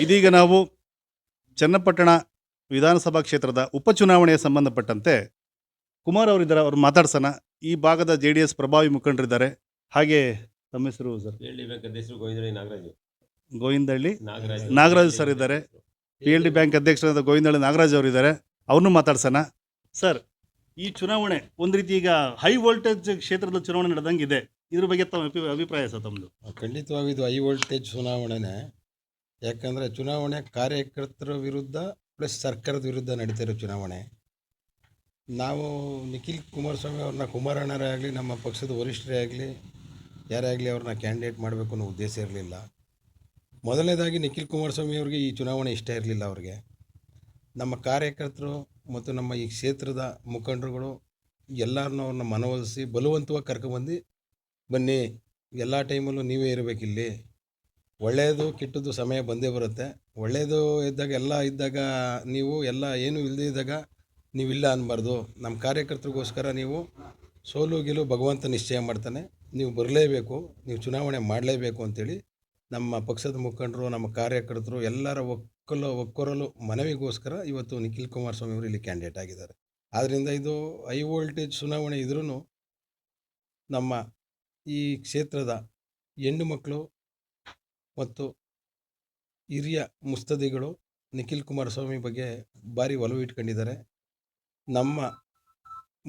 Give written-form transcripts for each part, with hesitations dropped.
ಇದೀಗ ನಾವು ಚನ್ನಪಟ್ಟಣ ವಿಧಾನಸಭಾ ಕ್ಷೇತ್ರದ ಉಪಚುನಾವಣೆಗೆ ಸಂಬಂಧಪಟ್ಟಂತೆ ಕುಮಾರ್ ಅವರಿದ್ದಾರೆ, ಅವ್ರು ಮಾತಾಡ್ಸೋಣ. ಈ ಭಾಗದ JDS ಪ್ರಭಾವಿ ಮುಖಂಡರಿದ್ದಾರೆ. ಹಾಗೆ ತಮ್ಮ ಹೆಸರು ಸರ್? ಗೋವಿಂದಹಳ್ಳಿ ನಾಗರಾಜ್ ಸರ್ ಇದ್ದಾರೆ. PLD ಬ್ಯಾಂಕ್ ಅಧ್ಯಕ್ಷರಾದ ಗೋವಿಂದಹಳ್ಳಿ ನಾಗರಾಜ್ ಅವರಿದ್ದಾರೆ, ಅವ್ರನ್ನೂ ಮಾತಾಡ್ಸೋಣ. ಸರ್, ಈ ಚುನಾವಣೆ ಒಂದು ರೀತಿ ಈಗ ಹೈ ವೋಲ್ಟೇಜ್ ಕ್ಷೇತ್ರದ ಚುನಾವಣೆ ನಡೆದಂಗೆ ಇದೆ. ಇದ್ರ ಬಗ್ಗೆ ತಮ್ಮ ಅಭಿಪ್ರಾಯ ಸರ್ ತಮ್ಮದು? ಖಂಡಿತವಾಗಿ ಇದು ಹೈ ವೋಲ್ಟೇಜ್ ಚುನಾವಣೆನೇ. ಯಾಕಂದರೆ ಚುನಾವಣೆ ಕಾರ್ಯಕರ್ತರ ವಿರುದ್ಧ ಪ್ಲಸ್ ಸರ್ಕಾರದ ವಿರುದ್ಧ ನಡೀತಿರೋ ಚುನಾವಣೆ. ನಾವು ನಿಖಿಲ್ ಕುಮಾರಸ್ವಾಮಿ ಅವ್ರನ್ನ ಕುಮಾರಣ್ಣರೇ ಆಗಲಿ, ನಮ್ಮ ಪಕ್ಷದ ವರಿಷ್ಠರೇ ಆಗಲಿ, ಯಾರೇ ಆಗಲಿ ಅವ್ರನ್ನ ಕ್ಯಾಂಡಿಡೇಟ್ ಮಾಡಬೇಕು ಅನ್ನೋ ಉದ್ದೇಶ ಇರಲಿಲ್ಲ. ಮೊದಲನೇದಾಗಿ ನಿಖಿಲ್ ಕುಮಾರಸ್ವಾಮಿ ಅವ್ರಿಗೆ ಈ ಚುನಾವಣೆ ಇಷ್ಟ ಇರಲಿಲ್ಲ. ಅವ್ರಿಗೆ ನಮ್ಮ ಕಾರ್ಯಕರ್ತರು ಮತ್ತು ನಮ್ಮ ಈ ಕ್ಷೇತ್ರದ ಮುಖಂಡರುಗಳು ಎಲ್ಲರನ್ನೂ ಅವ್ರನ್ನ ಮನವೊಲಿಸಿ ಬಲವಂತವಾಗಿ ಕರ್ಕೊಂಬಂದು, ಬನ್ನಿ ಎಲ್ಲ ಟೈಮಲ್ಲೂ ನೀವೇ ಇರಬೇಕಿಲ್ಲಿ, ಒಳ್ಳೆಯದು ಕೆಟ್ಟದ್ದು ಸಮಯ ಬಂದೇ ಬರುತ್ತೆ, ಒಳ್ಳೆಯದು ಇದ್ದಾಗ ಎಲ್ಲ ಇದ್ದಾಗ ನೀವು ಎಲ್ಲ ಏನೂ ಇಲ್ಲದೇ ಇದ್ದಾಗ ನೀವಿಲ್ಲ ಅನ್ನಬಾರ್ದು, ನಮ್ಮ ಕಾರ್ಯಕರ್ತರಿಗೋಸ್ಕರ ನೀವು ಸೋಲು ಗೆಲುವು ಭಗವಂತ ನಿಶ್ಚಯ ಮಾಡ್ತಾನೆ, ನೀವು ಬರಲೇಬೇಕು, ನೀವು ಚುನಾವಣೆ ಮಾಡಲೇಬೇಕು ಅಂತೇಳಿ ನಮ್ಮ ಪಕ್ಷದ ಮುಖಂಡರು, ನಮ್ಮ ಕಾರ್ಯಕರ್ತರು ಎಲ್ಲರ ಒಕ್ಕೊರಲು ಮನವಿಗೋಸ್ಕರ ಇವತ್ತು ನಿಖಿಲ್ ಕುಮಾರಸ್ವಾಮಿ ಅವರು ಇಲ್ಲಿ ಕ್ಯಾಂಡಿಡೇಟ್ ಆಗಿದ್ದಾರೆ. ಆದ್ದರಿಂದ ಇದು ಹೈ ವೋಲ್ಟೇಜ್ ಚುನಾವಣೆ ಇದ್ರೂ ನಮ್ಮ ಈ ಕ್ಷೇತ್ರದ ಹೆಣ್ಣು ಮಕ್ಕಳು ಮತ್ತು ಹಿರಿಯ ಮುತ್ಸದ್ದಿಗಳು ನಿಖಿಲ್ ಕುಮಾರಸ್ವಾಮಿ ಬಗ್ಗೆ ಭಾರಿ ಒಲವು ಇಟ್ಕೊಂಡಿದ್ದಾರೆ. ನಮ್ಮ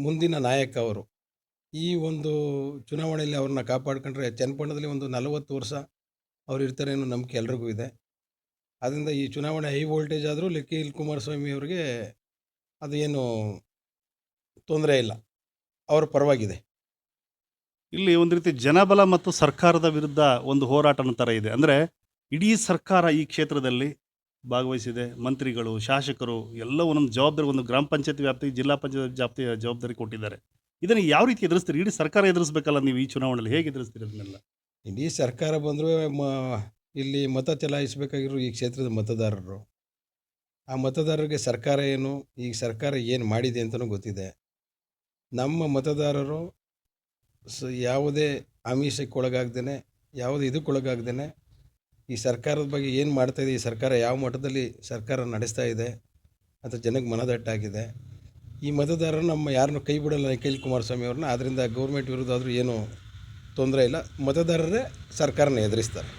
ಮುಂದಿನ ನಾಯಕ ಅವರು ಈ ಒಂದು ಚುನಾವಣೆಯಲ್ಲಿ ಅವ್ರನ್ನ ಕಾಪಾಡ್ಕೊಂಡ್ರೆ ಚನ್ನಪಟ್ಟಣದಲ್ಲಿ ಒಂದು 40 ವರ್ಷ ಅವ್ರು ಇರ್ತಾರೆ ಅನ್ನೋ ನಂಬಿಕೆ ಎಲ್ರಿಗೂ ಇದೆ. ಆದ್ದರಿಂದ ಈ ಚುನಾವಣೆ ಹೈ ವೋಲ್ಟೇಜ್ ಆದರೂ ನಿಖಿಲ್ ಕುಮಾರಸ್ವಾಮಿ ಅವರಿಗೆ ಅದು ಏನು ತೊಂದರೆ ಇಲ್ಲ, ಅವರ ಪರವಾಗಿದೆ. ಇಲ್ಲಿ ಒಂದು ರೀತಿ ಜನಬಲ ಮತ್ತು ಸರ್ಕಾರದ ವಿರುದ್ಧ ಒಂದು ಹೋರಾಟನ ಥರ ಇದೆ. ಅಂದರೆ ಇಡೀ ಸರ್ಕಾರ ಈ ಕ್ಷೇತ್ರದಲ್ಲಿ ಭಾಗವಹಿಸಿದೆ. ಮಂತ್ರಿಗಳು, ಶಾಸಕರು ಎಲ್ಲ ಒಂದೊಂದು ಜವಾಬ್ದಾರಿ, ಒಂದು ಗ್ರಾಮ ಪಂಚಾಯತ್ ವ್ಯಾಪ್ತಿ, ಜಿಲ್ಲಾ ಪಂಚಾಯತ್ ವ್ಯಾಪ್ತಿಯ ಜವಾಬ್ದಾರಿ ಕೊಟ್ಟಿದ್ದಾರೆ. ಇದನ್ನು ಯಾವ ರೀತಿ ಎದುರಿಸ್ತೀರಿ? ಇಡೀ ಸರ್ಕಾರ ಎದುರಿಸ್ಬೇಕಲ್ಲ, ನೀವು ಈ ಚುನಾವಣೆಯಲ್ಲಿ ಹೇಗೆ ಎದುರಿಸ್ತೀರಿ ಅದನ್ನೆಲ್ಲ? ಇಡೀ ಸರ್ಕಾರ ಬಂದರೂ ಇಲ್ಲಿ ಮತ ಚಲಾಯಿಸಬೇಕಾಗಿರೋ ಈ ಕ್ಷೇತ್ರದ ಮತದಾರರು, ಆ ಮತದಾರರಿಗೆ ಸರ್ಕಾರ ಏನು, ಈ ಸರ್ಕಾರ ಏನು ಮಾಡಿದೆ ಅಂತಲೂ ಗೊತ್ತಿದೆ. ನಮ್ಮ ಮತದಾರರು ಯಾವುದೇ ಆಮಿಷಕ್ಕೊಳಗಾಗ್ದೇ, ಯಾವುದೇ ಇದಕ್ಕೊಳಗಾಗ್ದೇ ಈ ಸರ್ಕಾರದ ಬಗ್ಗೆ ಏನು ಮಾಡ್ತಾಯಿದೆ, ಈ ಸರ್ಕಾರ ಯಾವ ಮಟ್ಟದಲ್ಲಿ ಸರ್ಕಾರ ನಡೆಸ್ತಾ ಇದೆ ಅಂತ ಜನಕ್ಕೆ ಮನದಟ್ಟಾಗಿದೆ. ಈ ಮತದಾರರು ನಮ್ಮ ಯಾರನ್ನೂ ಕೈ ಬಿಡಲ್ಲ ನಿಖಿಲ್ ಕುಮಾರಸ್ವಾಮಿ ಅವ್ರನ್ನ. ಆದ್ದರಿಂದ ಗೌರ್ಮೆಂಟ್ ವಿರುದ್ಧ ಆದರೂ ಏನೂ ತೊಂದರೆ ಇಲ್ಲ, ಮತದಾರರೇ ಸರ್ಕಾರನ ಎದುರಿಸ್ತಾರೆ.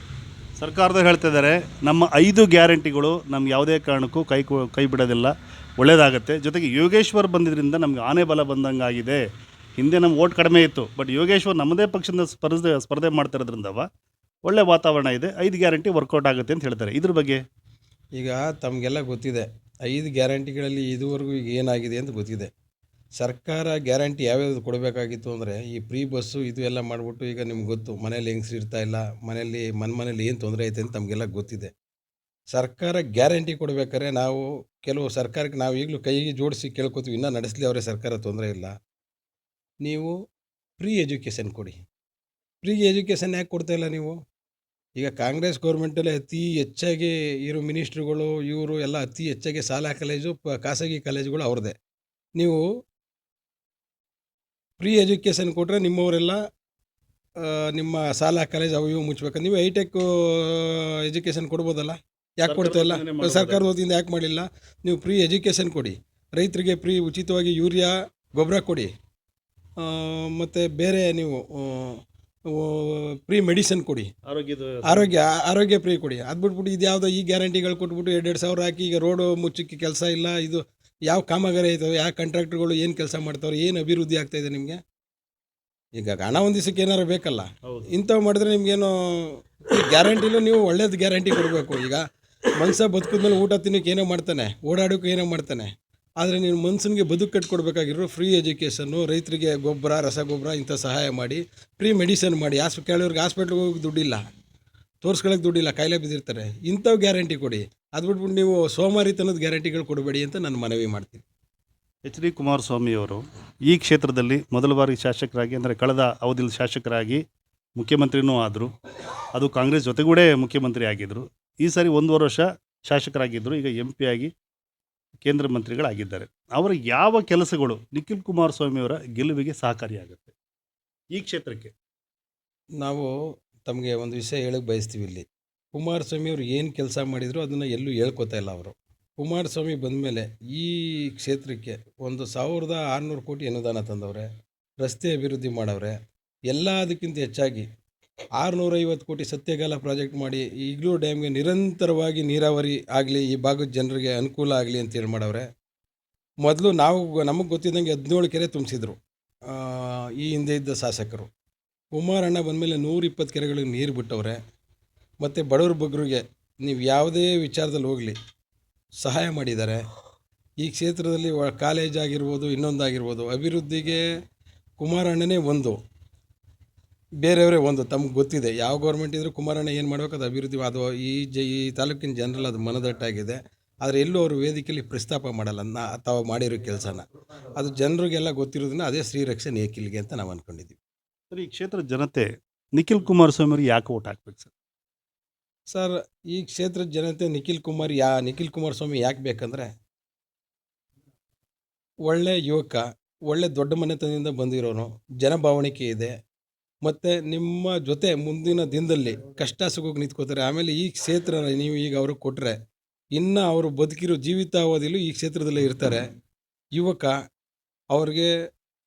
ಸರ್ಕಾರದವ್ರು ಹೇಳ್ತಿದ್ದಾರೆ, ನಮ್ಮ 5 ಗ್ಯಾರಂಟಿಗಳು ನಮ್ಗೆ ಯಾವುದೇ ಕಾರಣಕ್ಕೂ ಕೈ ಬಿಡೋದಿಲ್ಲ, ಒಳ್ಳೆಯದಾಗತ್ತೆ. ಜೊತೆಗೆ ಯೋಗೇಶ್ವರ್ ಬಂದಿದ್ದರಿಂದ ನಮ್ಗೆ ಆನೆ ಬಲ ಬಂದಂಗೆ ಆಗಿದೆ. ಹಿಂದೆ ನಮ್ಮ ಓಟ್ ಕಡಿಮೆ ಇತ್ತು, ಬಟ್ ಯೋಗೇಶ್ವರ್ ನಮ್ಮದೇ ಪಕ್ಷದಿಂದ ಸ್ಪರ್ಧೆ ಮಾಡ್ತಿರೋದ್ರಿಂದವ ಒಳ್ಳೆ ವಾತಾವರಣ ಇದೆ, 5 ಗ್ಯಾರಂಟಿ ವರ್ಕೌಟ್ ಆಗುತ್ತೆ ಅಂತ ಹೇಳ್ತಾರೆ. ಇದ್ರ ಬಗ್ಗೆ ಈಗ ತಮಗೆಲ್ಲ ಗೊತ್ತಿದೆ, 5 ಗ್ಯಾರಂಟಿಗಳಲ್ಲಿ ಇದುವರೆಗೂ ಈಗ ಏನಾಗಿದೆ ಅಂತ ಗೊತ್ತಿದೆ. ಸರ್ಕಾರ ಗ್ಯಾರಂಟಿ ಯಾವ್ಯಾವುದು ಕೊಡಬೇಕಾಗಿತ್ತು ಅಂದರೆ ಈ ಫ್ರೀ ಬಸ್ಸು ಇದು ಎಲ್ಲ ಮಾಡಿಬಿಟ್ಟು, ಈಗ ನಿಮ್ಗೆ ಗೊತ್ತು ಮನೇಲಿ ಹೆಂಗಸ್ರು ಇರ್ತಾ ಇಲ್ಲ, ಮನೇಲಿ ಏನು ತೊಂದರೆ ಐತೆ ಅಂತ ತಮಗೆಲ್ಲ ಗೊತ್ತಿದೆ. ಸರ್ಕಾರ ಗ್ಯಾರಂಟಿ ಕೊಡಬೇಕಾದ್ರೆ ನಾವು ಕೆಲವು ಸರ್ಕಾರಕ್ಕೆ ನಾವು ಈಗಲೂ ಕೈಗೆ ಜೋಡಿಸಿ ಕೇಳ್ಕೊತೀವಿ, ಇನ್ನೂ ನಡೆಸಲಿ ಅವರೇ, ಸರ್ಕಾರ ತೊಂದರೆ ಇಲ್ಲ, ನೀವು ಫ್ರೀ ಎಜುಕೇಷನ್ ಕೊಡಿ. ಫ್ರೀ ಎಜುಕೇಷನ್ ಯಾಕೆ ಕೊಡ್ತಾಯಿಲ್ಲ ನೀವು? ಈಗ ಕಾಂಗ್ರೆಸ್ ಗೌರ್ಮೆಂಟಲ್ಲಿ ಅತಿ ಹೆಚ್ಚಾಗಿ ಇರೋ ಮಿನಿಸ್ಟ್ರುಗಳು ಇವರು ಎಲ್ಲ ಅತಿ ಹೆಚ್ಚಾಗಿ ಶಾಲಾ ಕಾಲೇಜು, ಖಾಸಗಿ ಕಾಲೇಜುಗಳು ಅವ್ರದ್ದೇ. ನೀವು ಫ್ರೀ ಎಜುಕೇಷನ್ ಕೊಟ್ಟರೆ ನಿಮ್ಮವರೆಲ್ಲ ನಿಮ್ಮ ಶಾಲಾ ಕಾಲೇಜ್ ಅವು ಇವು ಮುಚ್ಚಬೇಕು. ನೀವು ಹೈಟೆಕ್ ಎಜುಕೇಷನ್ ಕೊಡ್ಬೋದಲ್ಲ, ಯಾಕೆ ಕೊಡ್ತಾಯಿಲ್ಲ? ಸರ್ಕಾರದ ವತಿಯಿಂದ ಯಾಕೆ ಮಾಡಿಲ್ಲ? ನೀವು ಫ್ರೀ ಎಜುಕೇಷನ್ ಕೊಡಿ, ರೈತರಿಗೆ ಫ್ರೀ ಉಚಿತವಾಗಿ ಯೂರಿಯಾ ಗೊಬ್ಬರ ಕೊಡಿ, ಮತ್ತು ಬೇರೆ ನೀವು ಫ್ರೀ ಮೆಡಿಸಿನ್ ಕೊಡಿ, ಆರೋಗ್ಯ ಫ್ರೀ ಕೊಡಿ. ಅದು ಬಿಟ್ಬಿಟ್ಟು ಇದು ಯಾವುದೋ ಈ ಗ್ಯಾರಂಟಿಗಳು ಕೊಟ್ಬಿಟ್ಟು 2 ಸಾವಿರ ಹಾಕಿ ಈಗ ರೋಡು ಮುಚ್ಚಕ್ಕೆ ಕೆಲಸ ಇಲ್ಲ, ಇದು ಯಾವ ಕಾಮಗಾರಿ ಆಯ್ತವೆ, ಯಾವ ಕಾಂಟ್ರಾಕ್ಟ್ರುಗಳು ಏನು ಕೆಲಸ ಮಾಡ್ತಾವ್ರೆ, ಏನು ಅಭಿವೃದ್ಧಿ ಆಗ್ತಾಯಿದೆ ನಿಮಗೆ? ಈಗ ಹಣ ಒಂದು ದಿವಸಕ್ಕೆ ಏನಾರು ಬೇಕಲ್ಲ, ಇಂಥವು ಮಾಡಿದ್ರೆ ನಿಮಗೇನು ಗ್ಯಾರಂಟಿಲೂ ನೀವು ಒಳ್ಳೇದು ಗ್ಯಾರಂಟಿ ಕೊಡಬೇಕು. ಈಗ ಮನುಷ್ಯ ಬದುಕಿದ್ಮೇಲೆ ಊಟ ತಿನ್ನೋಕೆ ಏನೋ ಮಾಡ್ತಾನೆ, ಓಡಾಡೋಕೆ ಏನೋ ಮಾಡ್ತಾನೆ, ಆದರೆ ನೀವು ಮನುಷ್ಯನಿಗೆ ಬದುಕು ಕಟ್ಕೊಡ್ಬೇಕಾಗಿರೋ ಫ್ರೀ ಎಜುಕೇಷನ್ನು, ರೈತರಿಗೆ ಗೊಬ್ಬರ, ರಸಗೊಬ್ಬರ ಇಂಥ ಸಹಾಯ ಮಾಡಿ, ಫ್ರೀ ಮೆಡಿಸನ್ ಮಾಡಿ. ಕೆಲವ್ರಿಗೆ ಹಾಸ್ಪಿಟ್ಲಿಗೆ ಹೋಗಿ ದುಡ್ಡಿಲ್ಲ, ತೋರಿಸ್ಕೊಳ್ಳೋಕೆ ದುಡ್ಡಿಲ್ಲ, ಕಾಯಿಲೆ ಬಿದ್ದಿರ್ತಾರೆ, ಇಂಥವು ಗ್ಯಾರಂಟಿ ಕೊಡಿ. ಅದು ಬಿಟ್ಬಿಟ್ಟು ನೀವು ಸೋಮಾರಿತನದ ಗ್ಯಾರಂಟಿಗಳು ಕೊಡಬೇಡಿ ಅಂತ ನಾನು ಮನವಿ ಮಾಡ್ತೀನಿ. HD ಕುಮಾರಸ್ವಾಮಿ ಅವರು ಈ ಕ್ಷೇತ್ರದಲ್ಲಿ ಮೊದಲ ಬಾರಿ ಶಾಸಕರಾಗಿ, ಅಂದರೆ ಕಳೆದ ಅವಧಿಯಲ್ಲಿ ಶಾಸಕರಾಗಿ ಮುಖ್ಯಮಂತ್ರಿನೂ ಆದರು. ಅದು ಕಾಂಗ್ರೆಸ್ ಜೊತೆಗೂಡೆ ಮುಖ್ಯಮಂತ್ರಿ ಆಗಿದ್ದರು. ಈ ಸಾರಿ 1.5 ವರ್ಷ ಶಾಸಕರಾಗಿದ್ದರು, ಈಗ MP ಆಗಿ ಕೇಂದ್ರ ಮಂತ್ರಿಗಳಾಗಿದ್ದಾರೆ. ಅವರ ಯಾವ ಕೆಲಸಗಳು ನಿಖಿಲ್ ಕುಮಾರಸ್ವಾಮಿಯವರ ಗೆಲುವಿಗೆ ಸಹಕಾರಿಯಾಗುತ್ತೆ ಈ ಕ್ಷೇತ್ರಕ್ಕೆ? ನಾವು ತಮಗೆ ಒಂದು ವಿಷಯ ಹೇಳಕ್ಕೆ ಬಯಸ್ತೀವಿ. ಇಲ್ಲಿ ಕುಮಾರಸ್ವಾಮಿ ಅವರು ಏನು ಕೆಲಸ ಮಾಡಿದ್ರು ಅದನ್ನು ಎಲ್ಲೂ ಹೇಳ್ಕೊತಾ ಇಲ್ಲ ಅವರು. ಕುಮಾರಸ್ವಾಮಿ ಬಂದಮೇಲೆ ಈ ಕ್ಷೇತ್ರಕ್ಕೆ ಒಂದು 1600 ಕೋಟಿ ಅನುದಾನ ತಂದವ್ರೆ, ರಸ್ತೆ ಅಭಿವೃದ್ಧಿ ಮಾಡವ್ರೆ. ಎಲ್ಲದಕ್ಕಿಂತ ಹೆಚ್ಚಾಗಿ 650 ಕೋಟಿ ಸತ್ಯಗಾಲ ಪ್ರಾಜೆಕ್ಟ್ ಮಾಡಿ ಈಗಲೂ ಡ್ಯಾಮ್ಗೆ ನಿರಂತರವಾಗಿ ನೀರಾವರಿ ಆಗಲಿ, ಈ ಭಾಗದ ಜನರಿಗೆ ಅನುಕೂಲ ಆಗಲಿ ಅಂತೇಳಿ ಮಾಡವ್ರೆ. ಮೊದಲು ನಮಗೆ ಗೊತ್ತಿದ್ದಂಗೆ 17 ಕೆರೆ ತುಂಬಿಸಿದ್ರು ಈ ಹಿಂದೆ ಇದ್ದ ಶಾಸಕರು. ಕುಮಾರಣ್ಣ ಬಂದಮೇಲೆ 120 ಕೆರೆಗಳಿಗೆ ನೀರು ಬಿಟ್ಟವ್ರೆ. ಮತ್ತು ಬಡವ್ರ ಬಗ್ಗರಿಗೆ ನೀವು ಯಾವುದೇ ವಿಚಾರದಲ್ಲಿ ಹೋಗಲಿ ಸಹಾಯ ಮಾಡಿದ್ದಾರೆ. ಈ ಕ್ಷೇತ್ರದಲ್ಲಿ ಕಾಲೇಜ್ ಆಗಿರ್ಬೋದು, ಇನ್ನೊಂದಾಗಿರ್ಬೋದು, ಅಭಿವೃದ್ಧಿಗೆ ಕುಮಾರಣ್ಣನೇ ಒಂದು, ಬೇರೆಯವರೇ ಒಂದು. ತಮ್ಗೆ ಗೊತ್ತಿದೆ ಯಾವ ಗೌರ್ಮೆಂಟ್ ಇದ್ದರೂ ಕುಮಾರಣ್ಣ ಏನು ಮಾಡಬೇಕು ಅದು ಅಭಿವೃದ್ಧಿ. ಅದು ಈ ತಾಲೂಕಿನ ಜನರಲ್ಲಿ ಅದು ಮನದಟ್ಟಾಗಿದೆ. ಆದರೆ ಎಲ್ಲೂ ಅವರು ವೇದಿಕೆಯಲ್ಲಿ ಪ್ರಸ್ತಾಪ ಮಾಡಲ್ಲ ತಾವು ಮಾಡಿರೋ ಕೆಲಸನ. ಅದು ಜನರಿಗೆಲ್ಲ ಗೊತ್ತಿರೋದನ್ನ ಅದೇ ಶ್ರೀರಕ್ಷೆ ನೇಕಿಲ್ಗೆ ಅಂತ ನಾವು ಅಂದ್ಕೊಂಡಿದ್ದೀವಿ. ಸರ್, ಈ ಕ್ಷೇತ್ರದ ಜನತೆ ನಿಖಿಲ್ ಕುಮಾರಸ್ವಾಮಿ ಅವರು ಯಾಕೆ ಓಟ್ ಹಾಕ್ಬೇಕು ಸರ್? ಸರ್, ಈ ಕ್ಷೇತ್ರದ ಜನತೆ ನಿಖಿಲ್ ಕುಮಾರಸ್ವಾಮಿ ಯಾಕೆ ಬೇಕಂದರೆ, ಒಳ್ಳೆ ಯುವಕ, ಒಳ್ಳೆ ದೊಡ್ಡ ಮನೆತನದಿಂದ ಬಂದಿರೋನು, ಜನಭಾವಣಿಕೆ ಇದೆ. ಮತ್ತು ನಿಮ್ಮ ಜೊತೆ ಮುಂದಿನ ದಿನದಲ್ಲಿ ಕಷ್ಟ ಸುಖಕ್ಕೆ ನಿಂತ್ಕೋತಾರೆ. ಆಮೇಲೆ ಈ ಕ್ಷೇತ್ರನ ನೀವು ಈಗ ಅವ್ರಿಗೆ ಕೊಟ್ಟರೆ ಇನ್ನು ಅವರು ಬದುಕಿರೋ ಜೀವಿತಾವಧಿಯಲ್ಲೂ ಈ ಕ್ಷೇತ್ರದಲ್ಲೇ ಇರ್ತಾರೆ. ಯುವಕ, ಅವ್ರಿಗೆ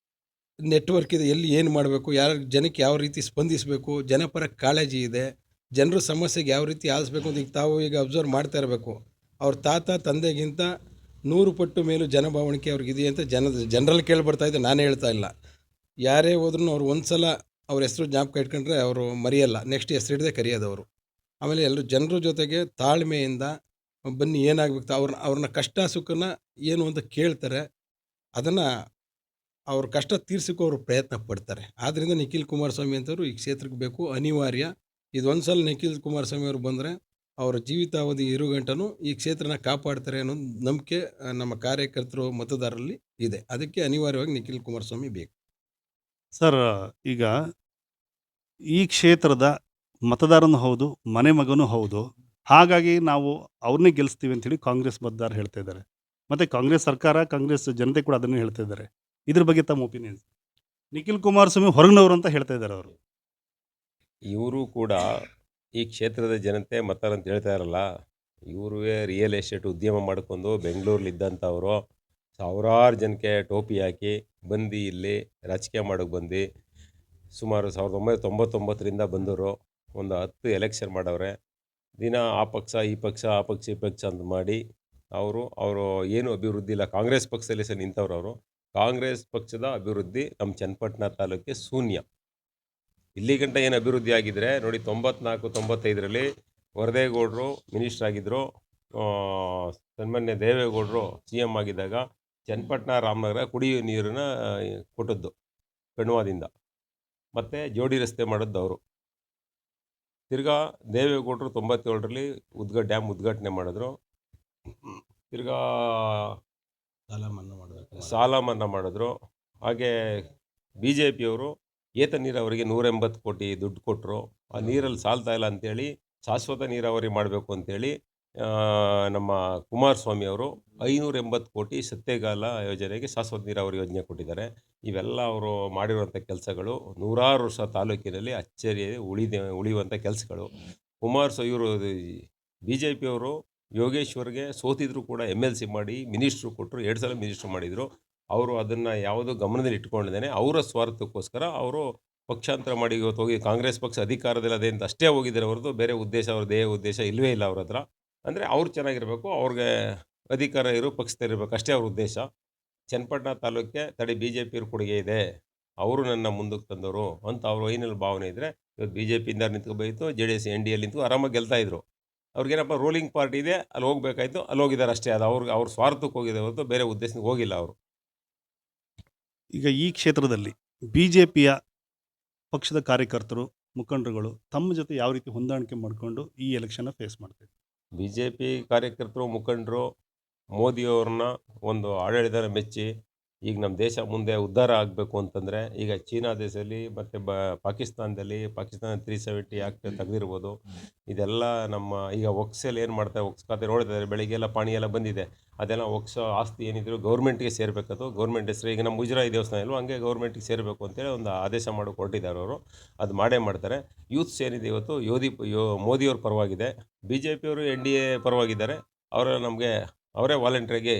ನೆಟ್ವರ್ಕ್ ಇದೆ, ಎಲ್ಲಿ ಏನು ಮಾಡಬೇಕು, ಜನಕ್ಕೆ ಯಾವ ರೀತಿ ಸ್ಪಂದಿಸಬೇಕು, ಜನಪರ ಕಾಳಜಿ ಇದೆ, ಜನರ ಸಮಸ್ಯೆಗೆ ಯಾವ ರೀತಿ ಆಲಿಸ್ಬೇಕು ಅಂತ ಈಗ ಅಬ್ಸರ್ವ್ ಮಾಡ್ತಾ ಇರಬೇಕು. ಅವ್ರ ತಂದೆಗಿಂತ 100 ಪಟ್ಟು ಮೇಲೂ ಜನಭಾವಣಿಕೆ ಅವ್ರಿಗಿದೆ ಅಂತ ಜನರಲ್ಲಿ ಕೇಳಿಬರ್ತಾ ಇದೆ, ನಾನೇ ಹೇಳ್ತಾ ಇಲ್ಲ. ಯಾರೇ ಹೋದ್ರೂ ಅವ್ರು ಒಂದು ಸಲ ಅವ್ರ ಹೆಸರು ಜ್ಞಾಪಕ ಇಟ್ಕೊಂಡ್ರೆ ಅವರು ಮರೆಯಲ್ಲ, ನೆಕ್ಸ್ಟ್ ಹೆಸರು ಹಿಡ್ದೆ ಕರೆಯೋದವರು. ಆಮೇಲೆ ಎಲ್ಲರೂ ಜನರ ಜೊತೆಗೆ ತಾಳ್ಮೆಯಿಂದ ಬನ್ನಿ ಏನಾಗಬೇಕು, ಅವ್ರನ್ನ ಕಷ್ಟ ಸುಖನ ಏನು ಅಂತ ಕೇಳ್ತಾರೆ. ಅದನ್ನು ಅವ್ರ ಕಷ್ಟ ತೀರ್ಸೋಕ್ಕೂ ಅವರು ಪ್ರಯತ್ನ ಪಡ್ತಾರೆ. ಆದ್ದರಿಂದ ನಿಖಿಲ್ ಕುಮಾರಸ್ವಾಮಿ ಅಂತವರು ಈ ಕ್ಷೇತ್ರಕ್ಕೆ ಬೇಕು, ಅನಿವಾರ್ಯ. ಇದೊಂದು ಸಲ ನಿಖಿಲ್ ಕುಮಾರಸ್ವಾಮಿ ಅವರು ಬಂದರೆ ಅವರ ಜೀವಿತಾವಧಿ ಇರುಗಂಟನೂ ಈ ಕ್ಷೇತ್ರನ ಕಾಪಾಡ್ತಾರೆ ಅನ್ನೋ ನಂಬಿಕೆ ನಮ್ಮ ಕಾರ್ಯಕರ್ತರು ಮತದಾರರಲ್ಲಿ ಇದೆ. ಅದಕ್ಕೆ ಅನಿವಾರ್ಯವಾಗಿ ನಿಖಿಲ್ ಕುಮಾರಸ್ವಾಮಿ ಬೇಕು. ಸರ್, ಈಗ ಈ ಕ್ಷೇತ್ರದ ಮತದಾರನೂ ಹೌದು, ಮನೆ ಮಗನೂ ಹೌದು. ಹಾಗಾಗಿ ನಾವು ಅವ್ರನ್ನೇ ಗೆಲ್ಲಿಸ್ತೀವಿ ಅಂತೇಳಿ ಕಾಂಗ್ರೆಸ್ ಮತದಾರರು ಹೇಳ್ತಾ ಇದ್ದಾರೆ. ಮತ್ತು ಕಾಂಗ್ರೆಸ್ ಸರ್ಕಾರ, ಕಾಂಗ್ರೆಸ್ ಜನತೆ ಕೂಡ ಅದನ್ನೇ ಹೇಳ್ತಾ ಇದ್ದಾರೆ. ಇದ್ರ ಬಗ್ಗೆ ತಮ್ಮ ಒಪಿನಿಯನ್? ನಿಖಿಲ್ ಕುಮಾರಸ್ವಾಮಿ ಹೊರಗಿನವರು ಅಂತ ಹೇಳ್ತಾ ಇದ್ದಾರೆ ಅವರು. ಇವರು ಕೂಡ ಈ ಕ್ಷೇತ್ರದ ಜನತೆ ಮತದಾರ ಅಂತ ಹೇಳ್ತಾ ಇರಲ್ಲ. ಇವರು ರಿಯಲ್ ಎಸ್ಟೇಟ್ ಉದ್ಯಮ ಮಾಡ್ಕೊಂಡು ಬೆಂಗಳೂರಲ್ಲಿದ್ದಂಥವರು ಸಾವಿರಾರು ಜನಕ್ಕೆ ಟೋಪಿ ಹಾಕಿ ಬಂದು ಇಲ್ಲಿ ರಾಜಕೀಯ ಮಾಡೋಕ್ಕೆ ಬಂದು ಸುಮಾರು 1999ರಿಂದ ಬಂದವರು ಒಂದು 10 ಎಲೆಕ್ಷನ್ ಮಾಡವ್ರೆ. ದಿನ ಆ ಪಕ್ಷ ಈ ಪಕ್ಷ, ಆ ಪಕ್ಷ ಈ ಪಕ್ಷ ಅಂತ ಮಾಡಿ ಅವರು ಏನು ಅಭಿವೃದ್ಧಿ ಇಲ್ಲ. ಕಾಂಗ್ರೆಸ್ ಪಕ್ಷದಲ್ಲಿ ಸಹ ನಿಂತವ್ರು ಅವರು. ಕಾಂಗ್ರೆಸ್ ಪಕ್ಷದ ಅಭಿವೃದ್ಧಿ ನಮ್ಮ ಚನ್ನಪಟ್ಟಣ ತಾಲೂಕಿಗೆ ಶೂನ್ಯ. ಇಲ್ಲಿ ಗಂಟ ಏನು ಅಭಿವೃದ್ಧಿ ಆಗಿದ್ದರೆ ನೋಡಿ, 94-95ರಲ್ಲಿ ವರದೇಗೌಡರು ಮಿನಿಸ್ಟ್ರ್ ಆಗಿದ್ದರು, ಸನ್ಮಾನ್ಯ ದೇವೇಗೌಡರು CM ಆಗಿದ್ದಾಗ ಚನ್ನಪಟ್ಟಣ ರಾಮನಗರ ಕುಡಿಯುವ ನೀರನ್ನ ಕೊಟ್ಟದ್ದು ಕಣ್ವಾದಿಂದ. ಮತ್ತು ಜೋಡಿ ರಸ್ತೆ ಮಾಡಿದ್ದು ಅವರು. ತಿರ್ಗಾ ದೇವೇಗೌಡರು 97ರಲ್ಲಿ ಡ್ಯಾಮ್ ಉದ್ಘಾಟನೆ ಮಾಡಿದ್ರು. ತಿರ್ಗಾ ಸಾಲ ಮನ್ನಾ ಮಾಡಿದ್ರು. ಹಾಗೆ BJPಯವರು ಏತ ನೀರಾವರಿಗೆ 180 ಕೋಟಿ ದುಡ್ಡು ಕೊಟ್ಟರು. ಆ ನೀರಲ್ಲಿ ಸಾಲ್ತಾ ಇಲ್ಲ ಅಂಥೇಳಿ ಶಾಶ್ವತ ನೀರಾವರಿ ಮಾಡಬೇಕು ಅಂಥೇಳಿ ನಮ್ಮ ಕುಮಾರಸ್ವಾಮಿ ಅವರು 580 ಕೋಟಿ ಸತ್ಯಗಾಲ ಯೋಜನೆಗೆ ಶಾಶ್ವತ ನೀರಾವರಿ ಯೋಜನೆ ಕೊಟ್ಟಿದ್ದಾರೆ. ಇವೆಲ್ಲ ಅವರು ಮಾಡಿರುವಂಥ ಕೆಲಸಗಳು ನೂರಾರು ವರ್ಷ ತಾಲೂಕಿನಲ್ಲಿ ಅಚ್ಚರಿ ಉಳಿಯುವಂಥ ಕೆಲಸಗಳು. ಇವರು BJPಯವರು ಯೋಗೇಶ್ವರ್ಗೆ ಸೋತಿದ್ರು ಕೂಡ MLC ಮಾಡಿ ಮಿನಿಸ್ಟ್ರು ಕೊಟ್ಟರು. 2 ಸಲ ಮಿನಿಸ್ಟ್ರು ಮಾಡಿದರು. ಅವರು ಅದನ್ನು ಯಾವುದೋ ಗಮನದಲ್ಲಿ ಇಟ್ಕೊಂಡಿದ್ದೇನೆ. ಅವರ ಸ್ವಾರ್ಥಕ್ಕೋಸ್ಕರ ಅವರು ಪಕ್ಷಾಂತರ ಮಾಡಿ ಇವತ್ತು ಹೋಗಿ ಕಾಂಗ್ರೆಸ್ ಪಕ್ಷ ಅಧಿಕಾರದಲ್ಲದೆ ಅಂತ ಅಷ್ಟೇ ಹೋಗಿದ್ದಾರೆ ಹೊರತು ಬೇರೆ ಉದ್ದೇಶ, ಅವ್ರ ದೇಹ ಉದ್ದೇಶ ಇಲ್ಲವೇ ಇಲ್ಲ ಅವ್ರ ಹತ್ರ. ಅಂದರೆ ಅವ್ರು ಚೆನ್ನಾಗಿರಬೇಕು, ಅವ್ರಿಗೆ ಅಧಿಕಾರ ಪಕ್ಷದಲ್ಲಿರಬೇಕು, ಅಷ್ಟೇ ಅವ್ರ ಉದ್ದೇಶ. ಚನ್ನಪಟ್ಟಣ ತಾಲೂಕಿಗೆ BJPಯವ್ರ ಕೊಡುಗೆ ಇದೆ, ಅವರು ನನ್ನ ಮುಂದಕ್ಕೆ ತಂದವರು ಅಂತ ಅವ್ರ ಏನೆಲ್ಲ ಭಾವನೆ ಇದ್ದರೆ ಇವತ್ತು BJPಯಿಂದ ನಿಂತ್ಕೋಬೇಕು, JDS NDAಲ್ಲಿ ನಿಂತು ಆರಾಮಾಗಿ ಗೆಲ್ತಾಯಿದ್ರು. ಅವ್ರಿಗೇನಪ್ಪ ರೂಲಿಂಗ್ ಪಾರ್ಟಿ ಇದೆ, ಅಲ್ಲಿ ಹೋಗ್ಬೇಕಾಯ್ತು, ಅಲ್ಲಿ ಹೋಗಿದ್ದಾರೆ ಅಷ್ಟೇ. ಅದು ಅವ್ರ ಸ್ವಾರ್ಥಕ್ಕೆ ಹೋಗಿದೆ ಹೊರತು ಬೇರೆ ಉದ್ದೇಶಕ್ಕೆ ಹೋಗಿಲ್ಲ ಅವರು. ಈಗ ಈ ಕ್ಷೇತ್ರದಲ್ಲಿ BJPಯ ಪಕ್ಷದ ಕಾರ್ಯಕರ್ತರು, ಮುಖಂಡರುಗಳು ತಮ್ಮ ಜೊತೆ ಯಾವ ರೀತಿ ಹೊಂದಾಣಿಕೆ ಮಾಡಿಕೊಂಡು ಈ ಎಲೆಕ್ಷನ್ನ ಫೇಸ್ ಮಾಡ್ತಾರೆ? BJP ಕಾರ್ಯಕರ್ತರು, ಮುಖಂಡರು ಮೋದಿಯವ್ರನ್ನ ಒಂದು ಆಡಳಿತನ ಮೆಚ್ಚಿ ಈಗ ನಮ್ಮ ದೇಶ ಮುಂದೆ ಉದ್ಧಾರ ಆಗಬೇಕು ಅಂತಂದರೆ ಈಗ ಚೀನಾ ದೇಶದಲ್ಲಿ ಮತ್ತು ಪಾಕಿಸ್ತಾನದಲ್ಲಿ 370 ಆ್ಯಕ್ಟ್ ತೆಗೆದಿರ್ಬೋದು. ಇದೆಲ್ಲ ನಮ್ಮ ಈಗ ಒಕ್ಸಲ್ಲಿ ಏನು ಮಾಡ್ತಾರೆ, ಒಕ್ಸ್ ಖಾತೆ ನೋಡ್ತಿದ್ದಾರೆ, ಬೆಳಿಗ್ಗೆ ಎಲ್ಲ ಪಾಣಿ ಎಲ್ಲ ಬಂದಿದೆ. ಅದೆಲ್ಲ ಒಕ್ಸ್ ಆಸ್ತಿ ಏನಿದ್ರು ಗೌರ್ಮೆಂಟ್ಗೆ ಸೇರಬೇಕದು. ಗೌರ್ಮೆಂಟ್ ಹೆಸರು ಈಗ ನಮ್ಮ ಮುಜರಾಯಿ ದೇವಸ್ಥಾನ ಇಲ್ವೋ ಹಂಗೆ ಗೌರ್ಮೆಂಟ್ಗೆ ಸೇರಬೇಕು ಅಂತೇಳಿ ಒಂದು ಆದೇಶ ಮಾಡೋಕೆ ಹೊರಟಿದ್ದಾರೆ ಅವರು. ಅದು ಮಾಡೇ ಮಾಡ್ತಾರೆ. ಯೂತ್ಸ್ ಏನಿದೆ ಇವತ್ತು ಮೋದಿಯವ್ರ ಪರವಾಗಿದೆ, BJPಯವರು NDA ಪರವಾಗಿದ್ದಾರೆ. ಅವರೆಲ್ಲ ನಮಗೆ ಅವರೇ ವಾಲಂಟ್ರಿಗೆ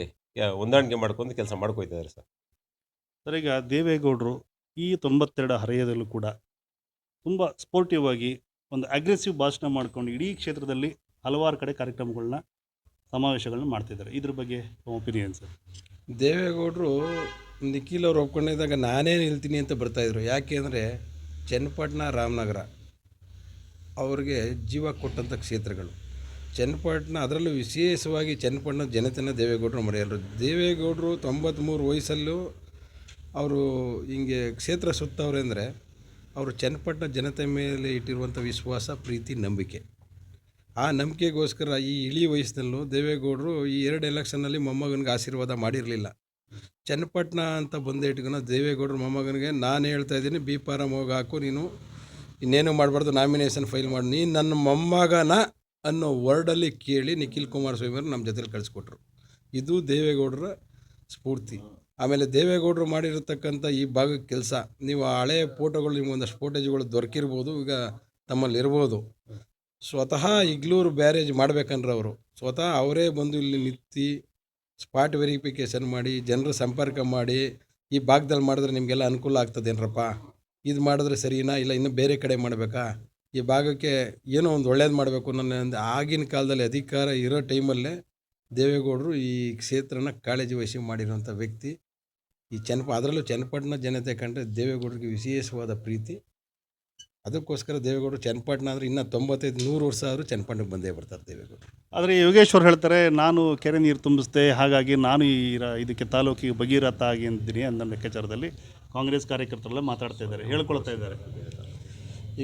ಹೊಂದಾಣಿಕೆ ಮಾಡ್ಕೊಂಡು ಕೆಲಸ ಮಾಡ್ಕೊಯ್ತಿದ್ದಾರೆ ಸರ್. ಸರ್, ಈಗ ದೇವೇಗೌಡರು ಈ 92 ಹರೆಯದಲ್ಲೂ ಕೂಡ ತುಂಬ ಸ್ಪೋರ್ಟಿವ್ ಆಗಿ ಒಂದು ಅಗ್ರೆಸಿವ್ ಭಾಷಣ ಮಾಡ್ಕೊಂಡು ಇಡೀ ಕ್ಷೇತ್ರದಲ್ಲಿ ಹಲವಾರು ಕಡೆ ಕಾರ್ಯಕ್ರಮಗಳನ್ನ ಸಮಾವೇಶಗಳನ್ನ ಮಾಡ್ತಿದ್ದಾರೆ. ಇದ್ರ ಬಗ್ಗೆ ಒಪಿನಿಯನ್ ಸರ್? ದೇವೇಗೌಡರು ನಿಖಿಲ್ ಅವ್ರು ಒಪ್ಕೊಂಡಿದ್ದಾಗ ನಾನೇ ನಿಲ್ತೀನಿ ಅಂತ ಬರ್ತಾಯಿದ್ರು. ಯಾಕೆ ಅಂದರೆ ಚನ್ನಪಟ್ಟಣ, ರಾಮನಗರ ಅವ್ರಿಗೆ ಜೀವ ಕೊಟ್ಟಂಥ ಕ್ಷೇತ್ರಗಳು. ಚನ್ನಪಟ್ಟಣ, ಅದರಲ್ಲೂ ವಿಶೇಷವಾಗಿ ಚನ್ನಪಟ್ಟಣ ಜನತೆನ ದೇವೇಗೌಡರು ಮರೆಯಲ್ಲರು. ದೇವೇಗೌಡರು 93 ವಯಸ್ಸಲ್ಲೂ ಅವರು ಹಿಂಗೆ ಕ್ಷೇತ್ರ ಸುತ್ತವ್ರೆ ಅಂದರೆ ಅವರು ಚನ್ನಪಟ್ಟಣ ಜನತೆ ಮೇಲೆ ಇಟ್ಟಿರುವಂಥ ವಿಶ್ವಾಸ, ಪ್ರೀತಿ, ನಂಬಿಕೆ. ಆ ನಂಬಿಕೆಗೋಸ್ಕರ ಈ ಇಳಿ ವಯಸ್ಸಿನಲ್ಲೂ ದೇವೇಗೌಡರು ಈ 2 ಎಲೆಕ್ಷನ್ನಲ್ಲಿ ಮೊಮ್ಮಗನಿಗೆ ಆಶೀರ್ವಾದ ಮಾಡಿರಲಿಲ್ಲ. ಚನ್ನಪಟ್ಟಣ ಅಂತ ಬಂದೇ ಇಟ್ಕೊಂಡು ದೇವೇಗೌಡರು ಮೊಮ್ಮಗನಿಗೆ ನಾನು ಹೇಳ್ತಾ ಇದ್ದೀನಿ, ಬಿ ಫಾರಂ ಹೋಗಿ ಹಾಕು, ನೀನು ಇನ್ನೇನು ಮಾಡಬಾರ್ದು, ನಾಮಿನೇಷನ್ ಫೈಲ್ ಮಾಡಿ, ನೀನು ನನ್ನ ಮೊಮ್ಮಗನ ಅನ್ನೋ ವರ್ಡಲ್ಲಿ ಕೇಳಿ ನಿಖಿಲ್ ಕುಮಾರಸ್ವಾಮಿ ಅವರು ನಮ್ಮ ಜೊತೆಲಿ ಕಳಿಸ್ಕೊಟ್ರು. ಇದು ದೇವೇಗೌಡರ ಸ್ಫೂರ್ತಿ. ಆಮೇಲೆ ದೇವೇಗೌಡರು ಮಾಡಿರತಕ್ಕಂಥ ಈ ಭಾಗಕ್ಕೆ ಕೆಲಸ, ನೀವು ಹಳೆಯ ಫೋಟೋಗಳು ನಿಮ್ಗೊಂದಷ್ಟು ಫೋಟೇಜ್ಗಳು ದೊರಕಿರ್ಬೋದು, ಈಗ ತಮ್ಮಲ್ಲಿರ್ಬೋದು. ಸ್ವತಃ ಇಗ್ಲೂರು ಬ್ಯಾರೇಜ್ ಮಾಡ್ಬೇಕಂದ್ರೆ ಅವರು ಸ್ವತಃ ಅವರೇ ಬಂದು ಇಲ್ಲಿ ನಿಂತು ಸ್ಪಾಟ್ ವೆರಿಫಿಕೇಷನ್ ಮಾಡಿ, ಜನರ ಸಂಪರ್ಕ ಮಾಡಿ, ಈ ಭಾಗದಲ್ಲಿ ಮಾಡಿದ್ರೆ ನಿಮಗೆಲ್ಲ ಅನುಕೂಲ ಆಗ್ತದೇನ್ರಪ್ಪ, ಇದು ಮಾಡಿದ್ರೆ ಸರಿನಾ, ಇಲ್ಲ ಇನ್ನೂ ಬೇರೆ ಕಡೆ ಮಾಡಬೇಕಾ, ಈ ಭಾಗಕ್ಕೆ ಏನೋ ಒಂದು ಒಳ್ಳೇದು ಮಾಡಬೇಕು ನನ್ನ ಆಗಿನ ಕಾಲದಲ್ಲಿ ಅಧಿಕಾರ ಇರೋ ಟೈಮಲ್ಲೇ ದೇವೇಗೌಡರು ಈ ಕ್ಷೇತ್ರನ ಕಾಳಜಿ ವಹಿಸಿ ಮಾಡಿರೋಂಥ ವ್ಯಕ್ತಿ. ಈ ಅದರಲ್ಲೂ ಚನ್ನಪಟ್ಟಣ ಜನತೆ ಕಂಡ್ರೆ ದೇವೇಗೌಡರಿಗೆ ವಿಶೇಷವಾದ ಪ್ರೀತಿ. ಅದಕ್ಕೋಸ್ಕರ ದೇವೇಗೌಡರು ಚನ್ನಪಟ್ಟಣ ಅಂದರೆ ಇನ್ನೂ 95-100 ವರ್ಷ ಆದರೂ ಚನ್ನಪಟ್ಟಣಕ್ಕೆ ಬಂದೇ ಬರ್ತಾರೆ ದೇವೇಗೌಡರು. ಆದರೆ ಯೋಗೇಶ್ವರ್ ಹೇಳ್ತಾರೆ, ನಾನು ಕೆರೆ ನೀರು ತುಂಬಿಸ್ದೆ, ಹಾಗಾಗಿ ನಾನು ಇದಕ್ಕೆ ತಾಲೂಕಿಗೆ ಭಗೀರಥ ಆಗಿದ್ದೀನಿ ಅನ್ನೋ ಲೆಕ್ಕಾಚಾರದಲ್ಲಿ ಕಾಂಗ್ರೆಸ್ ಕಾರ್ಯಕರ್ತರೆಲ್ಲ ಮಾತಾಡ್ತಾ ಇದ್ದಾರೆ, ಹೇಳ್ಕೊಳ್ತಾ ಇದ್ದಾರೆ.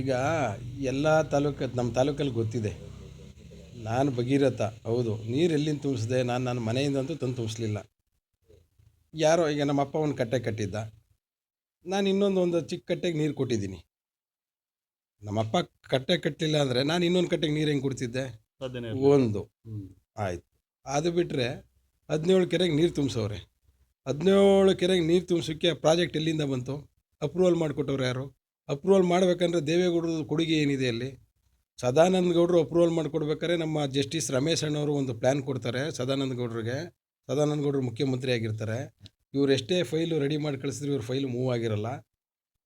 ಈಗ ಎಲ್ಲ ನಮ್ಮ ತಾಲೂಕಲ್ಲಿ ಗೊತ್ತಿದೆ, ನಾನು ಭಗೀರಥ ಹೌದು. ನೀರು ಎಲ್ಲಿಂದ ತುಂಬಿಸಿದೆ, ನನ್ನ ಮನೆಯಿಂದಂತೂ ತಂದು ತುಂಬಿಸ್ಲಿಲ್ಲ. ಯಾರೋ ಈಗ ನಮ್ಮ ಅಪ್ಪ ಒಂದು ಕಟ್ಟೆ ಕಟ್ಟಿದ್ದ, ನಾನು ಇನ್ನೊಂದು ಚಿಕ್ಕ ಕಟ್ಟೆಗೆ ನೀರು ಕೊಟ್ಟಿದ್ದೀನಿ. ನಮ್ಮಪ್ಪ ಕಟ್ಟೆ ಕಟ್ಟಲಿಲ್ಲ ಅಂದರೆ ನಾನು ಇನ್ನೊಂದು ಕಟ್ಟೆಗೆ ನೀರು ಹೆಂಗೆ ಕೊಡ್ತಿದ್ದೆ? ಒಂದು ಆಯಿತು. ಅದು ಬಿಟ್ಟರೆ 17 ಕೆರೆಗೆ ನೀರು ತುಂಬಿಸೋರೆ. 17 ಕೆರೆಗೆ ನೀರು ತುಂಬಿಸೋಕ್ಕೆ ಪ್ರಾಜೆಕ್ಟ್ ಎಲ್ಲಿಂದ ಬಂತು? ಅಪ್ರೂವಲ್ ಮಾಡಿಕೊಟ್ಟವ್ರು ಯಾರು? ಅಪ್ರೂವಲ್ ಮಾಡಬೇಕಂದ್ರೆ ದೇವೇಗೌಡರ ಕೊಡುಗೆ ಏನಿದೆ ಅಲ್ಲಿ? ಸದಾನಂದ ಗೌಡರು ಅಪ್ರೂವಲ್ ಮಾಡಿಕೊಡ್ಬೇಕಾದ್ರೆ ನಮ್ಮ ಜಸ್ಟಿಸ್ ರಮೇಶ್ ಅಣ್ಣವರು ಒಂದು ಪ್ಲ್ಯಾನ್ ಕೊಡ್ತಾರೆ ಸದಾನಂದ ಗೌಡರಿಗೆ. ಸದಾನಂದ ಗೌಡರು ಮುಖ್ಯಮಂತ್ರಿ ಆಗಿರ್ತಾರೆ. ಇವ್ರು ಎಷ್ಟೇ ಫೈಲು ರೆಡಿ ಮಾಡಿ ಕಳಿಸಿದ್ರು ಇವ್ರ ಫೈಲು ಮೂವ್ ಆಗಿರಲ್ಲ.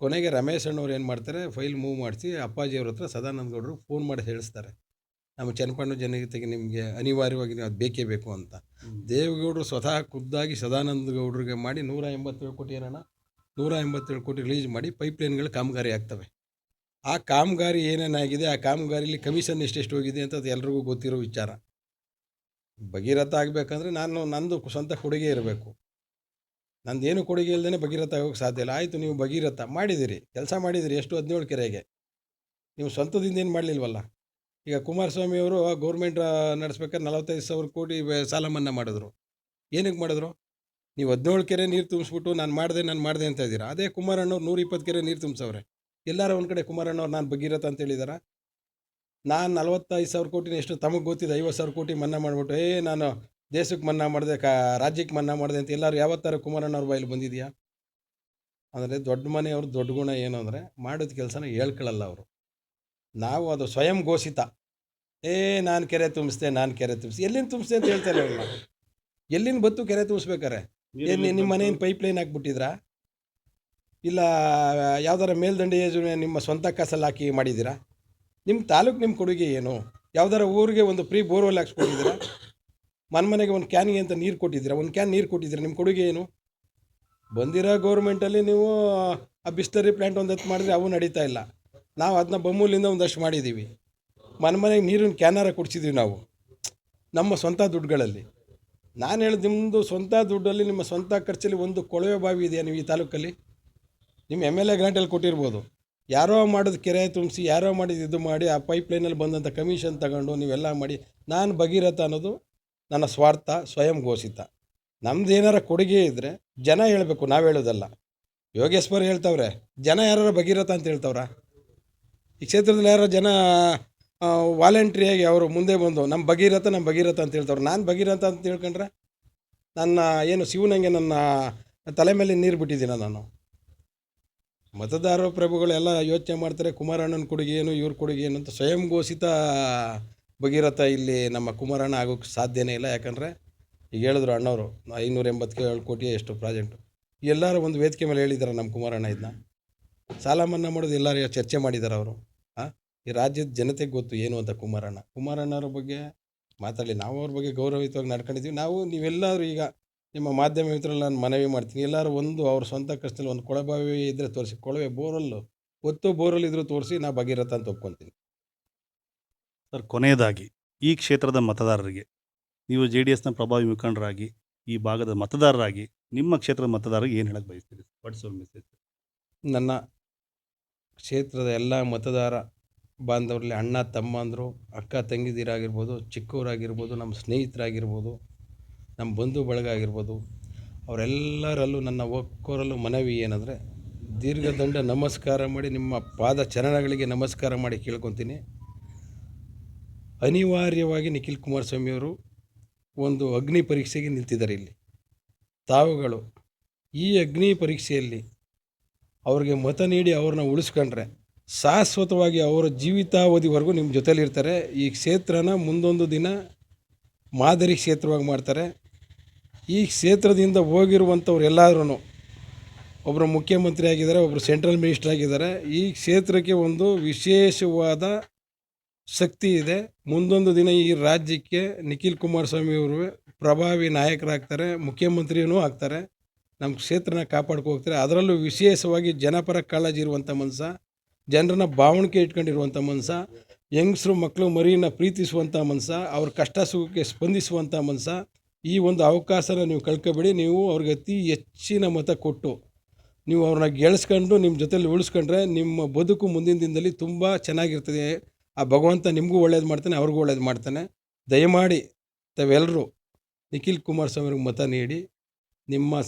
ಕೊನೆಗೆ ರಮೇಶ್ ಅಣ್ಣವ್ರು ಏನು ಮಾಡ್ತಾರೆ, ಫೈಲ್ ಮೂವ್ ಮಾಡಿಸಿ ಅಪ್ಪಾಜಿಯವ್ರ ಹತ್ರ ಸದಾನಂದ ಗೌಡರು ಫೋನ್ ಮಾಡಿ ಹೇಳಿಸ್ತಾರೆ, ನಮ್ಮ ಚನ್ನಪಟ್ಟಣ ಜನತೆಗೆ ನಿಮಗೆ ಅನಿವಾರ್ಯವಾಗಿ ಅದು ಬೇಕೇ ಬೇಕು ಅಂತ. ದೇವೇಗೌಡರು ಸ್ವತಃ ಖುದ್ದಾಗಿ ಸದಾನಂದ ಗೌಡರಿಗೆ ಮಾಡಿ 187 ಕೋಟಿ ಏನಣ್ಣ, 187 ಕೋಟಿ ರಿಲೀಸ್ ಮಾಡಿ ಪೈಪ್ಲೈನ್ಗಳು ಕಾಮಗಾರಿ ಆಗ್ತವೆ. ಆ ಕಾಮಗಾರಿ ಏನೇನಾಗಿದೆ, ಆ ಕಾಮಗಾರಿಲಿ ಕಮಿಷನ್ ಎಷ್ಟೆಷ್ಟು ಹೋಗಿದೆ ಅಂತ ಅದು ಎಲ್ರಿಗೂ ಗೊತ್ತಿರೋ ವಿಚಾರ. ಭಗೀರಥ ಆಗಬೇಕಂದ್ರೆ ನಂದು ಸ್ವಂತ ಕೊಡುಗೆ ಇರಬೇಕು. ನಂದೇನು ಕೊಡುಗೆ ಇಲ್ಲದೇ ಭಗೀರಥ ಆಗೋಕ್ಕೆ ಸಾಧ್ಯ ಇಲ್ಲ. ಆಯಿತು, ನೀವು ಭಗೀರಥ ಮಾಡಿದಿರಿ, ಕೆಲಸ ಮಾಡಿದಿರಿ, ಎಷ್ಟು 17 ಕೆರೆಗೆ ನೀವು ಸ್ವಂತದಿಂದ ಏನು ಮಾಡಲಿಲ್ವಲ್ಲ. ಈಗ ಕುಮಾರಸ್ವಾಮಿ ಅವರು ಗೌರ್ಮೆಂಟ್ ನಡೆಸ್ಬೇಕಾದ್ರೆ 45,000 ಕೋಟಿ ಸಾಲ ಮನ್ನಾ ಮಾಡಿದ್ರು. ಏನಕ್ಕೆ ಮಾಡಿದ್ರು? ನೀವು 17 ಕೆರೆ ನೀರು ತುಂಬಿಸ್ಬಿಟ್ಟು ನಾನು ಮಾಡಿದೆ ಅಂತ ಇದ್ದೀರಾ. ಅದೇ ಕುಮಾರಣ್ಣವ್ರು 120 ಕೆರೆ ನೀರು ತುಂಬಿಸವ್ರೆ. ಎಲ್ಲಾರ ಒಂದು ಕಡೆ ಕುಮಾರಣ್ಣವ್ರು ನಾನು ಭಗೀರಥ ಅಂತ ಹೇಳಿದಾರ? ನಾನು 45,000 ಕೋಟಿನ ಎಷ್ಟು ತಮಗೆ ಗೊತ್ತಿದೆ, 50,000 ಕೋಟಿ ಮನ್ನಾ ಮಾಡಿಬಿಟ್ಟು ನಾನು ದೇಶಕ್ಕೆ ಮನ್ನಾ ಮಾಡಿದೆ, ರಾಜ್ಯಕ್ಕೆ ಮನ್ನಾ ಮಾಡಿದೆ ಅಂತ ಎಲ್ಲರೂ ಯಾವತ್ತಾರ ಕುಮಾರಣ್ಣವ್ರ ಬಾಯಲ್ಲಿ ಬಂದಿದೆಯಾ? ಅಂದರೆ ದೊಡ್ಡ ಮನೆಯವ್ರ ದೊಡ್ಡ ಗುಣ ಏನು ಅಂದರೆ ಮಾಡಿದ ಕೆಲಸನ ಹೇಳ್ಕೊಳ್ಳಲ್ಲ ಅವರು. ನಾವು ಅದು ಸ್ವಯಂ ಘೋಷಿತ, ನಾನು ಕೆರೆ ತುಂಬಿಸ್ದೆ, ಎಲ್ಲಿಂದ ತುಂಬಿಸ್ದೆ ಅಂತ ಹೇಳ್ತಾರೆ ಅವ್ರನ್ನ. ಎಲ್ಲಿಂದ ಬತ್ತು ಕೆರೆ ತುಂಬಿಸ್ಬೇಕಾರೆ? ನಿಮ್ಮ ಮನೆಯಿಂದ ಪೈಪ್ಲೈನ್ ಹಾಕ್ಬಿಟ್ಟಿದ್ರಾ, ಇಲ್ಲ ಯಾವ್ದಾರ ಮೇಲ್ದಂಡೆ ಯೋಜನೆ ನಿಮ್ಮ ಸ್ವಂತ ಕಾಸಲ್ಲಿ ಹಾಕಿ ಮಾಡಿದ್ದೀರಾ? ನಿಮ್ಮ ತಾಲೂಕು ನಿಮ್ಮ ಕೊಡುಗೆ ಏನು? ಯಾವ್ದಾರ ಊರಿಗೆ ಒಂದು ಫ್ರೀ ಬೋರ್ವೆಲ್ ಹಾಕ್ಸ್ಕೊಟ್ಟಿದ್ದೀರಾ? ಮನೆಗೆ ಒಂದು ಕ್ಯಾನ್ಗೆ ಅಂತ ನೀರು ಕೊಟ್ಟಿದ್ದೀರಾ? ಒಂದು ಕ್ಯಾನ್ ನೀರು ಕೊಟ್ಟಿದ್ದೀರಾ? ನಿಮ್ಮ ಕೊಡುಗೆ ಏನು? ಬಂದಿರೋ ಗೌರ್ಮೆಂಟಲ್ಲಿ ನೀವು ಆ ಬಿಸ್ಲರಿ ಪ್ಲ್ಯಾಂಟ್ ಒಂದತ್ತು ಮಾಡಿದ್ರೆ ಅವು ನಡೀತಾ ಇಲ್ಲ. ನಾವು ಅದನ್ನ ಬಮ್ಮೂಲಿಂದ ಒಂದಷ್ಟು ಮಾಡಿದ್ದೀವಿ. ಮನೆಗೆ ನೀರಿನ ಕ್ಯಾನಾರ ಕೊಡಿಸಿದ್ದೀವಿ ನಾವು ನಮ್ಮ ಸ್ವಂತ ದುಡ್ಡುಗಳಲ್ಲಿ. ನಾನು ಹೇಳಿದ ನಿಮ್ಮದು ಸ್ವಂತ ದುಡ್ಡಲ್ಲಿ ನಿಮ್ಮ ಸ್ವಂತ ಖರ್ಚಲ್ಲಿ ಒಂದು ಕೊಳವೆ ಬಾವಿ ಇದೆಯಾ ನೀವು ಈ ತಾಲೂಕಲ್ಲಿ? ನಿಮ್ಮ MLA ಗ್ರಾಂಟಲ್ಲಿ ಕೊಟ್ಟಿರ್ಬೋದು. ಯಾರೋ ಮಾಡೋದು ಕೆರೆ ತುಂಬಿಸಿ, ಯಾರೋ ಮಾಡಿದ ಇದು ಮಾಡಿ ಆ ಪೈಪ್ಲೈನಲ್ಲಿ ಬಂದಂಥ ಕಮಿಷನ್ ತಗೊಂಡು ನೀವೆಲ್ಲ ಮಾಡಿ. ನಾನು ಭಗೀರಥ ಅನ್ನೋದು ನನ್ನ ಸ್ವಾರ್ಥ, ಸ್ವಯಂ ಘೋಷಿತ. ನಮ್ದು ಏನಾರ ಕೊಡುಗೆ ಇದ್ದರೆ ಜನ ಹೇಳಬೇಕು, ನಾವು ಹೇಳೋದಲ್ಲ. ಯೋಗೇಶ್ವರ್ ಹೇಳ್ತಾವ್ರೆ, ಜನ ಯಾರು ಭಗೀರಥ ಅಂತ ಹೇಳ್ತಾವ್ರ? ಈ ಕ್ಷೇತ್ರದಲ್ಲಿ ಯಾರೋ ಜನ ವಾಲಂಟ್ರಿಯಾಗಿ ಅವರು ಮುಂದೆ ಬಂದು ನಮ್ಮ ಭಗೀರಥ ಅಂತ ಹೇಳ್ತಾವ್ರೆ. ನಾನು ಭಗೀರಥ ಅಂತ ತಿಳ್ಕೊಂಡ್ರೆ ನನ್ನ ಏನು ಶಿವನಂಗೆ ನನ್ನ ತಲೆ ಮೇಲೆ ನೀರು ಬಿಟ್ಟಿದ್ದೀನ ನಾನು? ಮತದಾರರು ಪ್ರಭುಗಳೆಲ್ಲ ಯೋಚನೆ ಮಾಡ್ತಾರೆ, ಕುಮಾರಣ್ಣನ ಕೊಡುಗೆ ಏನು, ಇವ್ರ ಕೊಡುಗೆ ಏನು ಅಂತ. ಸ್ವಯಂ ಘೋಷಿತ ಭಗೀರಥ ಇಲ್ಲಿ ನಮ್ಮ ಕುಮಾರಣ್ಣ ಆಗೋಕ್ಕೆ ಸಾಧ್ಯನೇ ಇಲ್ಲ. ಯಾಕಂದರೆ ಈಗ ಹೇಳಿದ್ರು ಅಣ್ಣವರು 587 ಕೋಟಿ ಎಷ್ಟು ಪ್ರಾಜೆಕ್ಟು ಎಲ್ಲರೂ ಒಂದು ವೇದಿಕೆ ಮೇಲೆ ಹೇಳಿದ್ದಾರೆ. ನಮ್ಮ ಕುಮಾರಣ್ಣ ಇದನ್ನ ಸಾಲ ಮನ್ನಾ ಮಾಡೋದು ಎಲ್ಲರೂ ಚರ್ಚೆ ಮಾಡಿದ್ದಾರೆ ಅವರು. ಈ ರಾಜ್ಯದ ಜನತೆಗೆ ಗೊತ್ತು ಏನು ಅಂತ ಕುಮಾರಣ್ಣವ್ರ ಬಗ್ಗೆ ಮಾತಾಡಲಿ. ನಾವು ಅವ್ರ ಬಗ್ಗೆ ಗೌರವಯುತವಾಗಿ ನಡ್ಕೊಂಡಿದ್ದೀವಿ. ನೀವೆಲ್ಲರೂ ಈಗ ನಿಮ್ಮ ಮಾಧ್ಯಮ ಮಿತ್ರರಲ್ಲಿ ನಾನು ಮನವಿ ಮಾಡ್ತೀನಿ, ಎಲ್ಲರೂ ಒಂದು ಅವ್ರ ಸ್ವಂತ ಕಷ್ಟದಲ್ಲಿ ಒಂದು ಕೊಳಬಾವಿ ಇದ್ದರೆ ತೋರಿಸಿ, ಕೊಳವೆ ಬೋರಲ್ಲು ಬೋರಲ್ ಇದ್ರೂ ತೋರಿಸಿ, ನಾ ಭಗೀರಥ ಅಂತ ಒಪ್ಕೊತೀನಿ. ಸರ್, ಕೊನೆಯದಾಗಿ ಈ ಕ್ಷೇತ್ರದ ಮತದಾರರಿಗೆ ನೀವು JDSನ ಪ್ರಭಾವಿ ಮುಖಂಡರಾಗಿ, ಈ ಭಾಗದ ಮತದಾರರಾಗಿ, ನಿಮ್ಮ ಕ್ಷೇತ್ರದ ಮತದಾರರಿಗೆ ಏನು ಹೇಳಕ್ಕೆ ಬಯಸ್ತೀರಿ? What's your message? ನನ್ನ ಕ್ಷೇತ್ರದ ಎಲ್ಲ ಮತದಾರ ಬಾಂಧವರಲ್ಲಿ ಅಣ್ಣ ತಮ್ಮಂದರು, ಅಕ್ಕ ತಂಗಿದಿರಾಗಿರ್ಬೋದು, ಚಿಕ್ಕವರಾಗಿರ್ಬೋದು, ನಮ್ಮ ಸ್ನೇಹಿತರಾಗಿರ್ಬೋದು, ನಮ್ಮ ಬಂಧು ಬಳಗ ಆಗಿರ್ಬೋದು, ಅವರೆಲ್ಲರಲ್ಲೂ ನನ್ನ ಒಕ್ಕೋರಲ್ಲೂ ಮನವಿ ಏನಂದರೆ, ದೀರ್ಘದಂಡ ನಮಸ್ಕಾರ ಮಾಡಿ ನಿಮ್ಮ ಪಾದ ಚರಣಗಳಿಗೆ ನಮಸ್ಕಾರ ಮಾಡಿ ಕೇಳ್ಕೊತೀನಿ. ಅನಿವಾರ್ಯವಾಗಿ ನಿಖಿಲ್ ಕುಮಾರಸ್ವಾಮಿಯವರು ಒಂದು ಅಗ್ನಿ ಪರೀಕ್ಷೆಗೆ ನಿಂತಿದ್ದಾರೆ. ಇಲ್ಲಿ ತಾವುಗಳು ಈ ಅಗ್ನಿ ಪರೀಕ್ಷೆಯಲ್ಲಿ ಅವ್ರಿಗೆ ಮತ ನೀಡಿ ಅವ್ರನ್ನ ಉಳಿಸ್ಕೊಂಡ್ರೆ ಶಾಶ್ವತವಾಗಿ ಅವರ ಜೀವಿತಾವಧಿವರೆಗೂ ನಿಮ್ಮ ಜೊತೆಲಿರ್ತಾರೆ. ಈ ಕ್ಷೇತ್ರನ ಮುಂದೊಂದು ದಿನ ಮಾದರಿ ಕ್ಷೇತ್ರವಾಗಿ ಮಾಡ್ತಾರೆ. ಈ ಕ್ಷೇತ್ರದಿಂದ ಹೋಗಿರುವಂಥವ್ರು ಎಲ್ಲರೂ ಒಬ್ಬರು ಮುಖ್ಯಮಂತ್ರಿ ಆಗಿದ್ದಾರೆ, ಒಬ್ಬರು ಸೆಂಟ್ರಲ್ ಮಿನಿಸ್ಟರ್ ಆಗಿದ್ದಾರೆ. ಈ ಕ್ಷೇತ್ರಕ್ಕೆ ಒಂದು ವಿಶೇಷವಾದ ಶಕ್ತಿ ಇದೆ. ಮುಂದೊಂದು ದಿನ ಈ ರಾಜ್ಯಕ್ಕೆ ನಿಖಿಲ್ ಕುಮಾರಸ್ವಾಮಿಯವರು ಪ್ರಭಾವಿ ನಾಯಕರಾಗ್ತಾರೆ, ಮುಖ್ಯಮಂತ್ರಿಯೂ ಆಗ್ತಾರೆ, ನಮ್ಮ ಕ್ಷೇತ್ರನ ಕಾಪಾಡ್ಕೊ ಹೋಗ್ತಾರೆ. ಅದರಲ್ಲೂ ವಿಶೇಷವಾಗಿ ಜನಪರ ಕಾಳಜಿ ಇರುವಂಥ ಮನುಷ್ಯ, ಜನರನ್ನ ಭಾವಣಿಕೆ ಇಟ್ಕೊಂಡಿರುವಂಥ ಮನುಷ್ಯ, ಯಂಗ್ಸ್ರು ಮಕ್ಕಳು ಮರಿನ ಪ್ರೀತಿಸುವಂಥ ಮನುಷ್ಯ, ಅವ್ರ ಕಷ್ಟ ಸುಖಕ್ಕೆ ಸ್ಪಂದಿಸುವಂಥ ಮನುಷ್ಯ. ಈ ಒಂದು ಅವಕಾಶನ ನೀವು ಕಳ್ಕೊಬೇಡಿ. ನೀವು ಅವ್ರಿಗೆ ಅತಿ ಹೆಚ್ಚಿನ ಮತ ಕೊಟ್ಟು ನೀವು ಅವ್ರನ್ನ ಗೆಲ್ಲಿಸ್ಕೊಂಡು ನಿಮ್ಮ ಜೊತೆಲಿ ಉಳಿಸ್ಕೊಂಡ್ರೆ ನಿಮ್ಮ ಬದುಕು ಮುಂದಿನ ದಿನದಲ್ಲಿ ತುಂಬ ಚೆನ್ನಾಗಿರ್ತದೆ. ಆ ಭಗವಂತ ನಿಮಗೂ ಒಳ್ಳೇದು ಮಾಡ್ತಾನೆ, ಅವ್ರಿಗೂ ಒಳ್ಳೇದು ಮಾಡ್ತಾನೆ. ದಯಮಾಡಿ ತಾವೆಲ್ಲರೂ ನಿಖಿಲ್ ಕುಮಾರಸ್ವಾಮಿಗೆ ಮತ ನೀಡಿ ನಿಮ್ಮ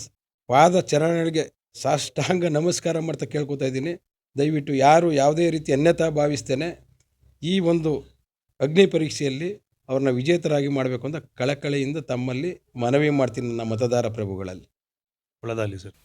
ಪಾದ ಚರಣಗಳಿಗೆ ಸಾಷ್ಟಾಂಗ ನಮಸ್ಕಾರ ಮಾಡ್ತಾ ಕೇಳ್ಕೊತಾ ಇದ್ದೀನಿ. ದಯವಿಟ್ಟು ಯಾರು ಯಾವುದೇ ರೀತಿ ಅನ್ಯತಾ ಭಾವಿಸ್ತೇನೆ ಈ ಒಂದು ಅಗ್ನಿ ಪರೀಕ್ಷೆಯಲ್ಲಿ ಅವ್ರನ್ನ ವಿಜೇತರಾಗಿ ಮಾಡಬೇಕು ಅಂತ ಕಳಕಳಿಯಿಂದ ತಮ್ಮಲ್ಲಿ ಮನವಿ ಮಾಡ್ತೀನಿ ನನ್ನ ಮತದಾರ ಪ್ರಭುಗಳಲ್ಲಿ. ಒಳ್ಳೆದಾಗಲಿ ಸರ್.